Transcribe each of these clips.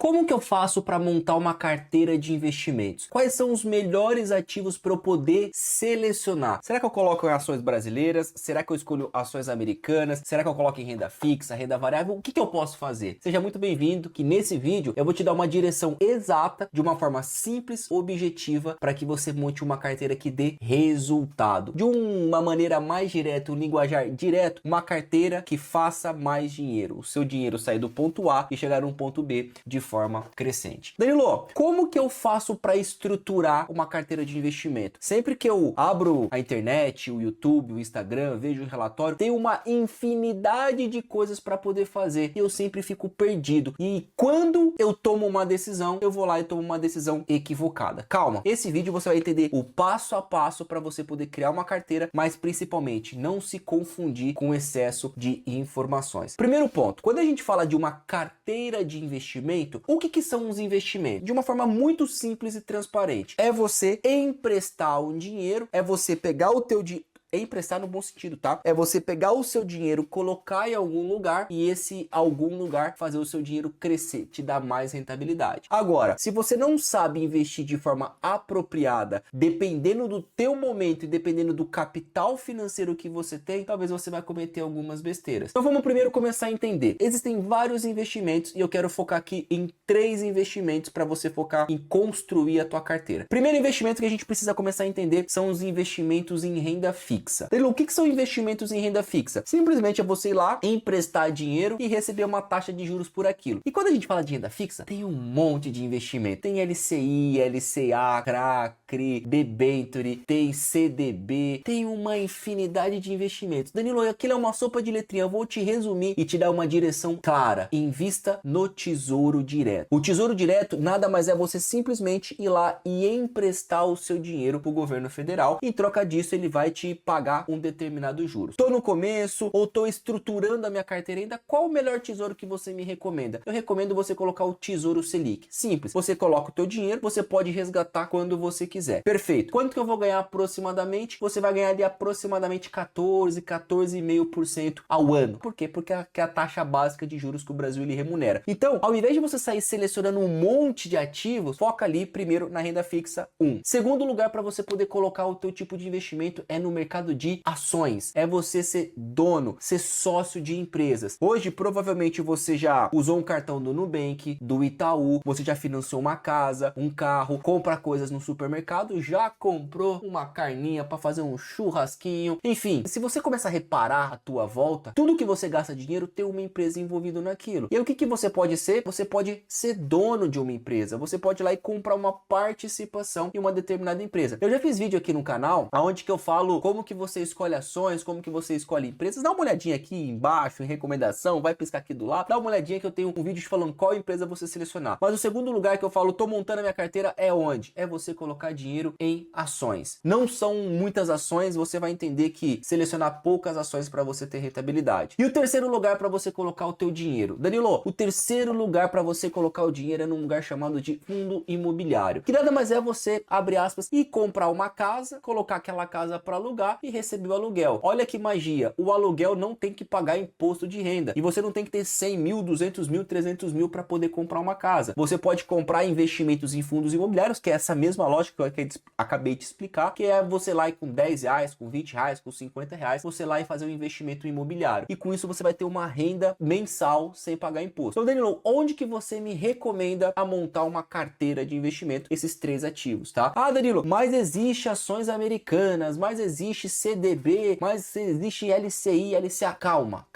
como que eu faço para montar uma carteira de investimentos? Quais são os melhores ativos para eu poder selecionar? Será que eu coloco em ações brasileiras? Será que eu escolho ações americanas? Será que eu coloco em renda fixa, renda variável? O que eu posso fazer? Seja muito bem-vindo, que nesse vídeo eu vou te dar uma direção exata, de uma forma simples, objetiva, para que você monte uma carteira que dê resultado. De uma maneira mais direta, um linguajar direto, uma carteira que faça mais dinheiro. O seu dinheiro sair do ponto A e chegar no ponto B de forma crescente. Danilo, como que eu faço para estruturar uma carteira de investimento? Sempre que eu abro a internet, o YouTube, o Instagram, vejo um relatório, tem uma infinidade de coisas para poder fazer e eu sempre fico perdido. E quando eu tomo uma decisão, eu vou lá e tomo uma decisão equivocada. Calma, esse vídeo você vai entender o passo a passo para você poder criar uma carteira, mas principalmente não se confundir com excesso de informações. Primeiro ponto, quando a gente fala de uma carteira de investimento, o que são os investimentos? De uma forma muito simples e transparente. É você emprestar um dinheiro, é você pegar o teu dinheiro, emprestar no bom sentido, tá? É você pegar o seu dinheiro, colocar em algum lugar e esse algum lugar fazer o seu dinheiro crescer, te dar mais rentabilidade. Agora, se você não sabe investir de forma apropriada, dependendo do teu momento e dependendo do capital financeiro que você tem, talvez você vai cometer algumas besteiras. Então vamos primeiro começar a entender. Existem vários investimentos e eu quero focar aqui em 3 investimentos para você focar em construir a tua carteira. Primeiro investimento que a gente precisa começar a entender são os investimentos em renda fixa. O que são investimentos em renda fixa? Simplesmente é você ir lá, emprestar dinheiro e receber uma taxa de juros por aquilo. E quando a gente fala de renda fixa, tem um monte de investimento. Tem LCI, LCA, CRA, CRI, Debenture, tem CDB, tem uma infinidade de investimentos. Danilo, aquilo é uma sopa de letrinha. Eu vou te resumir e te dar uma direção clara. Invista no Tesouro Direto. O Tesouro Direto nada mais é você simplesmente ir lá e emprestar o seu dinheiro para o governo federal. Em troca disso, ele vai te pagar um determinado juros. Tô no começo ou tô estruturando a minha carteira ainda, qual o melhor tesouro que você me recomenda? Eu recomendo você colocar o Tesouro Selic. Simples. Você coloca o teu dinheiro, você pode resgatar quando você quiser. Perfeito. Quanto que eu vou ganhar aproximadamente? Você vai ganhar ali aproximadamente 14,5% ao ano. Por quê? Porque é a taxa básica de juros que o Brasil ele remunera. Então, ao invés de você sair selecionando um monte de ativos, foca ali primeiro na renda fixa 1. Segundo lugar para você poder colocar o teu tipo de investimento é no mercado de ações. É você ser dono, ser sócio de empresas. Hoje, provavelmente, você já usou um cartão do Nubank, do Itaú, você já financiou uma casa, um carro, compra coisas no supermercado, já comprou uma carninha para fazer um churrasquinho. Enfim, se você começar a reparar à tua volta, tudo que você gasta dinheiro tem uma empresa envolvida naquilo. E aí, o que você pode ser? Você pode ser dono de uma empresa. Você pode ir lá e comprar uma participação em uma determinada empresa. Eu já fiz vídeo aqui no canal, onde que eu falo como que você escolhe ações, como que você escolhe empresas. Dá uma olhadinha aqui embaixo em recomendação, vai piscar aqui do lado, dá uma olhadinha que eu tenho um vídeo falando qual empresa você selecionar. Mas o segundo lugar que eu falo, tô montando a minha carteira, é onde? É você colocar dinheiro em ações. Não são muitas ações, você vai entender que selecionar poucas ações para você ter rentabilidade. E o terceiro lugar para você colocar o teu dinheiro? Danilo, o terceiro lugar para você colocar o dinheiro é num lugar chamado de fundo imobiliário. Que nada mais é você, abre aspas, e comprar uma casa, colocar aquela casa para alugar e receber o aluguel. Olha que magia, o aluguel não tem que pagar imposto de renda e você não tem que ter 100 mil, 200 mil, 300 mil para poder comprar uma casa. Você pode comprar investimentos em fundos imobiliários, que é essa mesma lógica que eu acabei de explicar, que é você lá e com 10 reais, com 20 reais, com 50 reais, você lá e fazer um investimento imobiliário. E com isso você vai ter uma renda mensal sem pagar imposto. Então, Danilo, onde que você me recomenda a montar uma carteira de investimento, esses 3 ativos, tá? Ah, Danilo, mas existe ações americanas, mas existe CDB, mas existe LCI, LCA. Calma,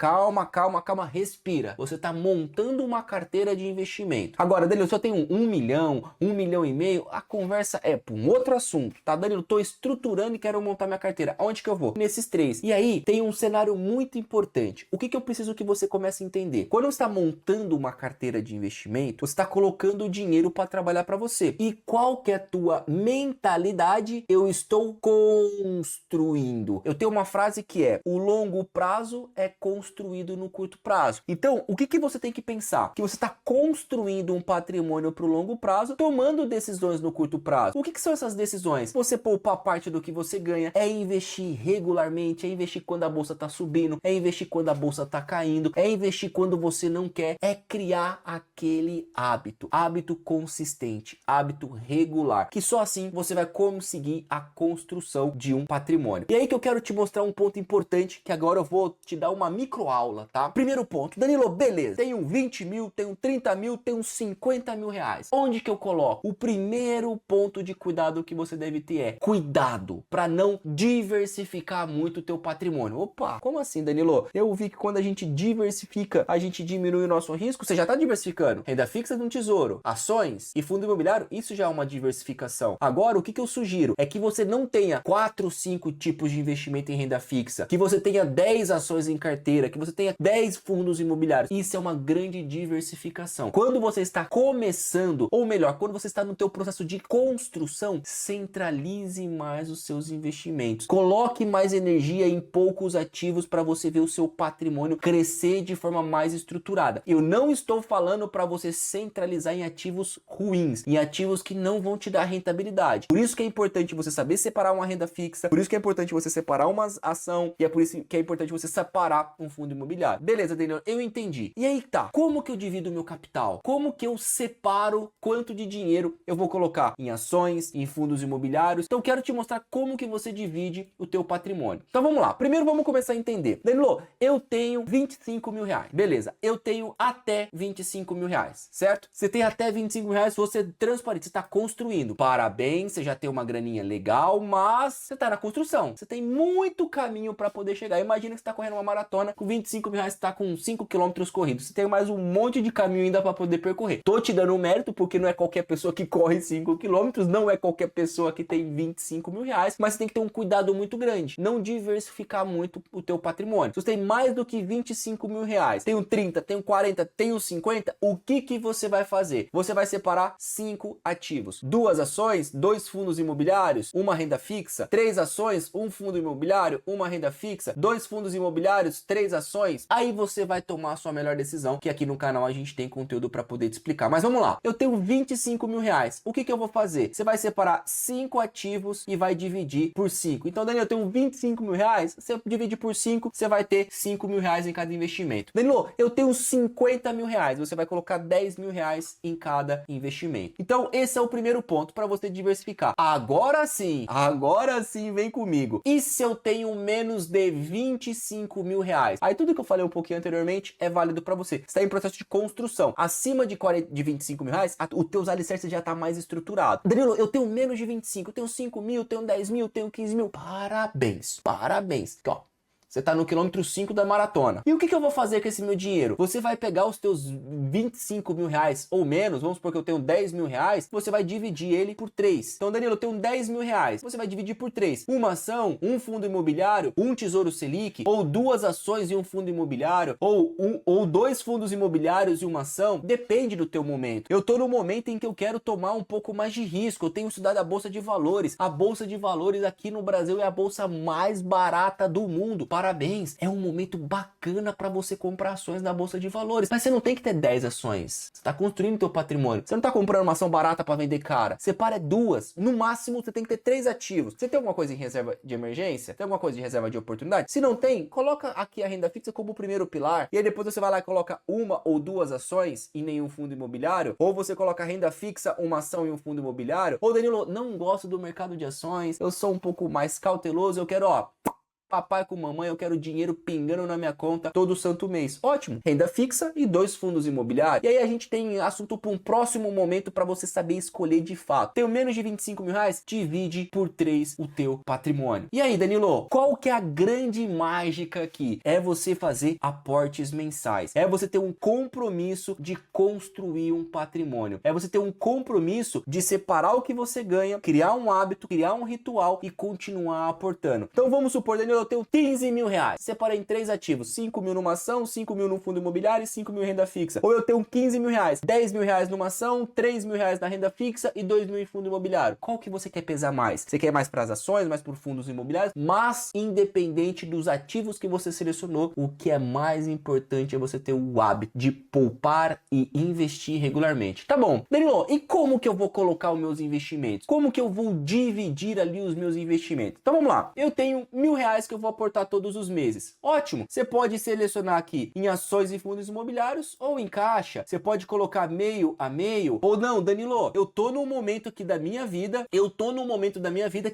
respira. Você está montando uma carteira de investimento. Agora, Danilo, se eu tenho 1 milhão, 1,5 milhão, a conversa é para um outro assunto, tá, Danilo? Estou estruturando e quero montar minha carteira. Aonde que eu vou? Nesses 3. E aí, tem um cenário muito importante. O que eu preciso que você comece a entender? Quando você está montando uma carteira de investimento, você está colocando o dinheiro para trabalhar para você. E qual que é a tua mentalidade? Eu estou construindo construindo. Eu tenho uma frase que é: o longo prazo é construído no curto prazo. Então, o que você tem que pensar? Que você está construindo um patrimônio para o longo prazo, tomando decisões no curto prazo. O que são essas decisões? Você poupar parte do que você ganha, é investir regularmente, é investir quando a bolsa está subindo, é investir quando a bolsa está caindo, é investir quando você não quer, é criar aquele hábito consistente, hábito regular, que só assim você vai conseguir a construção de um patrimônio. E aí que eu quero te mostrar um ponto importante, que agora eu vou te dar uma microaula, tá? Primeiro ponto, Danilo, beleza, tenho 20 mil, tenho 30 mil, tenho 50 mil reais. Onde que eu coloco? O primeiro ponto de cuidado que você deve ter é cuidado para não diversificar muito o teu patrimônio. Opa, como assim, Danilo? Eu vi que quando a gente diversifica, a gente diminui o nosso risco. Você já está diversificando. Renda fixa de um tesouro, ações e fundo imobiliário, isso já é uma diversificação. Agora, o que eu sugiro é que você não tenha 4, 5 tipos de investimento em renda fixa, que você tenha 10 ações em carteira, que você tenha 10 fundos imobiliários. Isso é uma grande diversificação. Quando você está começando, ou melhor, quando você está no teu processo de construção, centralize mais os seus investimentos. Coloque mais energia em poucos ativos para você ver o seu patrimônio crescer de forma mais estruturada. Eu não estou falando para você centralizar em ativos ruins, em ativos que não vão te dar rentabilidade. Por isso que é importante você saber separar uma renda fixa, por isso que é importante você separar uma ação, e é por isso que é importante você separar um fundo imobiliário. Beleza, Daniel, eu entendi. E aí tá, como que eu divido o meu capital? Como que eu separo quanto de dinheiro eu vou colocar em ações, em fundos imobiliários? Então eu quero te mostrar como que você divide o teu patrimônio. Então vamos lá, primeiro vamos começar a entender. Danilo, eu tenho 25 mil reais. Beleza, eu tenho até 25 mil reais, certo? Você tem até 25 mil reais, você é transparente, você está construindo. Parabéns, você já tem uma graninha legal, mas você está na construção. Você tem muito caminho para poder chegar. Imagina que você está correndo uma maratona com 25 mil reais, você está com 5 quilômetros corridos. Você tem mais um monte de caminho ainda para poder percorrer. Tô te dando um mérito porque não é qualquer pessoa que corre 5 quilômetros, não é qualquer pessoa que tem 25 mil reais, mas você tem que ter um cuidado muito grande. Não diversificar muito o teu patrimônio. Se você tem mais do que 25 mil reais, tenho 30, tenho 40, tenho 50, o que você vai fazer? Você vai separar 5 ativos. 2 ações, 2 fundos imobiliários, uma renda fixa, 3 ações, um fundo imobiliário, uma renda fixa, 2 fundos imobiliários, 3 ações. Aí você vai tomar a sua melhor decisão, que aqui no canal a gente tem conteúdo para poder te explicar. Mas vamos lá. Eu tenho 25 mil reais. O que eu vou fazer? Você vai separar 5 ativos e vai dividir por 5. Então, Danilo, eu tenho 25 mil reais. Você divide por 5, você vai ter 5 mil reais em cada investimento. Danilo, eu tenho 50 mil reais. Você vai colocar 10 mil reais em cada investimento. Então, esse é o primeiro ponto para você diversificar. Agora sim, vem comigo. E se eu tenho menos de 25 mil reais? Aí tudo que eu falei um pouquinho anteriormente é válido para você. Você está em processo de construção. Acima de 25 mil reais, o teu alicerce já está mais estruturado. Danilo, eu tenho menos de 25, eu tenho 5 mil, tenho 10 mil, tenho 15 mil. Parabéns. Aqui, ó. Você está no quilômetro 5 da maratona. E o que eu vou fazer com esse meu dinheiro? Você vai pegar os teus 25 mil reais ou menos, vamos supor que eu tenho 10 mil reais, você vai dividir ele por 3. Então, Danilo, eu tenho 10 mil reais. Você vai dividir por 3. Uma ação, um fundo imobiliário, um tesouro Selic, ou 2 ações e um fundo imobiliário, ou 2 fundos imobiliários e uma ação. Depende do teu momento. Eu tô no momento em que eu quero tomar um pouco mais de risco. Eu tenho estudado a Bolsa de Valores. A Bolsa de Valores aqui no Brasil é a bolsa mais barata do mundo. Parabéns, é um momento bacana para você comprar ações na Bolsa de Valores. Mas você não tem que ter 10 ações. Você está construindo teu patrimônio. Você não está comprando uma ação barata para vender cara. Separa 2. No máximo, você tem que ter 3 ativos. Você tem alguma coisa em reserva de emergência? Tem alguma coisa de reserva de oportunidade? Se não tem, coloca aqui a renda fixa como o primeiro pilar. E aí depois você vai lá e coloca 1 ou 2 ações e nenhum fundo imobiliário. Ou você coloca renda fixa, uma ação e um fundo imobiliário. Ou, Danilo, não gosto do mercado de ações. Eu sou um pouco mais cauteloso. Eu quero, papai com mamãe, eu quero dinheiro pingando na minha conta todo santo mês. Ótimo. Renda fixa e 2 fundos imobiliários. E aí a gente tem assunto para um próximo momento para você saber escolher de fato. Tenho menos de 25 mil reais? Divide por 3 o teu patrimônio. E aí, Danilo, qual que é a grande mágica aqui? É você fazer aportes mensais. É você ter um compromisso de construir um patrimônio. É você ter um compromisso de separar o que você ganha, criar um hábito, criar um ritual e continuar aportando. Então vamos supor, Danilo, eu tenho 15 mil reais. Separei em 3 ativos, 5 mil numa ação, 5 mil num fundo imobiliário e 5 mil em renda fixa. Ou eu tenho 15 mil reais, 10 mil reais numa ação, 3 mil reais na renda fixa e 2 mil em fundo imobiliário. Qual que você quer pesar mais? Você quer mais para as ações, mais por fundos imobiliários? Mas independente dos ativos que você selecionou, o que é mais importante é você ter o hábito de poupar e investir regularmente. Tá bom, Danilo, e como que eu vou colocar os meus investimentos? Como que eu vou dividir ali os meus investimentos? Então vamos lá, eu tenho R$ 1.000 que eu vou aportar todos os meses. Ótimo, você pode selecionar aqui em ações e fundos imobiliários ou em caixa. Você pode colocar meio a meio ou não, Danilo, eu tô num momento aqui da minha vida,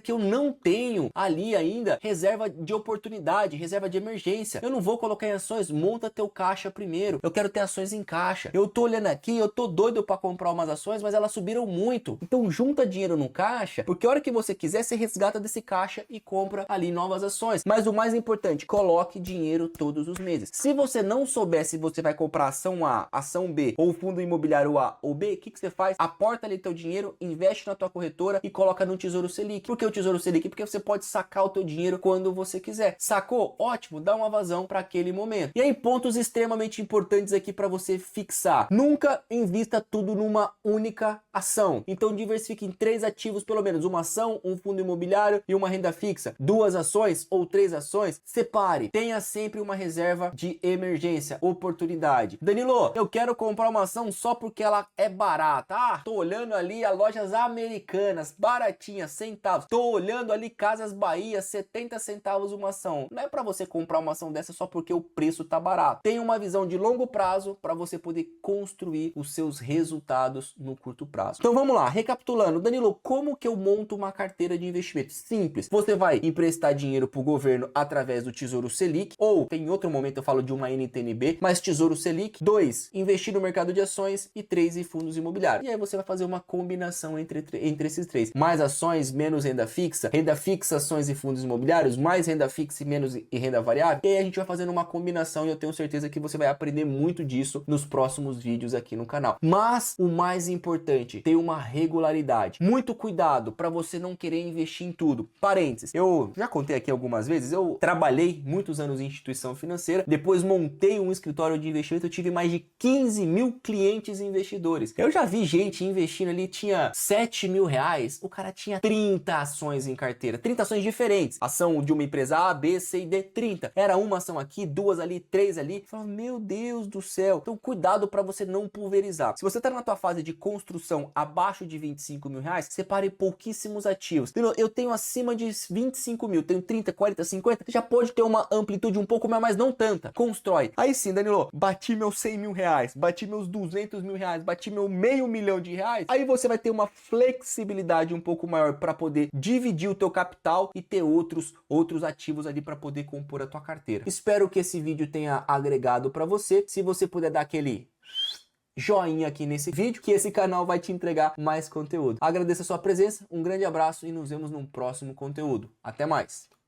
que eu não tenho ali ainda reserva de oportunidade, reserva de emergência. Eu não vou colocar em ações, monta teu caixa primeiro. Eu quero ter ações em caixa. Eu tô olhando aqui, eu tô doido para comprar umas ações, mas elas subiram muito. Então junta dinheiro no caixa, porque a hora que você quiser, você resgata desse caixa e compra ali novas ações. Mas o mais importante, coloque dinheiro todos os meses. Se você não souber se você vai comprar ação A, ação B ou fundo imobiliário A ou B, o que você faz? Aporta ali teu dinheiro, investe na tua corretora e coloca no Tesouro Selic. Por que o Tesouro Selic? Porque você pode sacar o teu dinheiro quando você quiser. Sacou? Ótimo, dá uma vazão para aquele momento. E aí, pontos extremamente importantes aqui para você fixar. Nunca invista tudo numa única ação. Então diversifique em 3 ativos, pelo menos uma ação, um fundo imobiliário e uma renda fixa. 2 ações ou 3 ações, separe. Tenha sempre uma reserva de emergência, oportunidade. Danilo, eu quero comprar uma ação só porque ela é barata. Ah, tô olhando ali as lojas americanas, baratinhas, centavos. Tô olhando ali Casas Bahia, 70 centavos uma ação. Não é para você comprar uma ação dessa só porque o preço tá barato. Tenha uma visão de longo prazo para você poder construir os seus resultados no curto prazo. Então vamos lá, recapitulando. Danilo, como que eu monto uma carteira de investimento? Simples. Você vai emprestar dinheiro pro governo através do Tesouro Selic, ou tem outro momento eu falo de uma NTNB, mas Tesouro Selic. 2, investir no mercado de ações e 3, em fundos imobiliários. E aí você vai fazer uma combinação entre esses 3. Mais ações, menos renda fixa, ações e fundos imobiliários, mais renda fixa e menos e renda variável. E aí a gente vai fazendo uma combinação e eu tenho certeza que você vai aprender muito disso nos próximos vídeos aqui no canal. Mas o mais importante, ter uma regularidade. Muito cuidado para você não querer investir em tudo. Parênteses, eu já contei aqui algumas vezes, eu trabalhei muitos anos em instituição financeira, depois montei um escritório de investimento, eu tive mais de 15 mil clientes investidores. Eu já vi gente investindo ali, tinha 7 mil reais, o cara tinha 30 ações em carteira, 30 ações diferentes, ação de uma empresa A, B, C e D, 30. Era uma ação aqui, 2 ali, 3 ali. Eu falava, meu Deus do céu. Então cuidado para você não pulverizar. Se você tá na tua fase de construção abaixo de 25 mil reais, separe pouquíssimos ativos. Eu tenho acima de 25 mil, tenho 30, 40, 50, você já pode ter uma amplitude um pouco maior, mas não tanta. Constrói. Aí sim, Danilo, bati meus 100 mil reais, bati meus 200 mil reais, bati meu meio milhão de reais, aí você vai ter uma flexibilidade um pouco maior para poder dividir o teu capital e ter outros ativos ali para poder compor a tua carteira. Espero que esse vídeo tenha agregado para você. Se você puder dar aquele joinha aqui nesse vídeo, que esse canal vai te entregar mais conteúdo. Agradeço a sua presença, um grande abraço e nos vemos num próximo conteúdo. Até mais!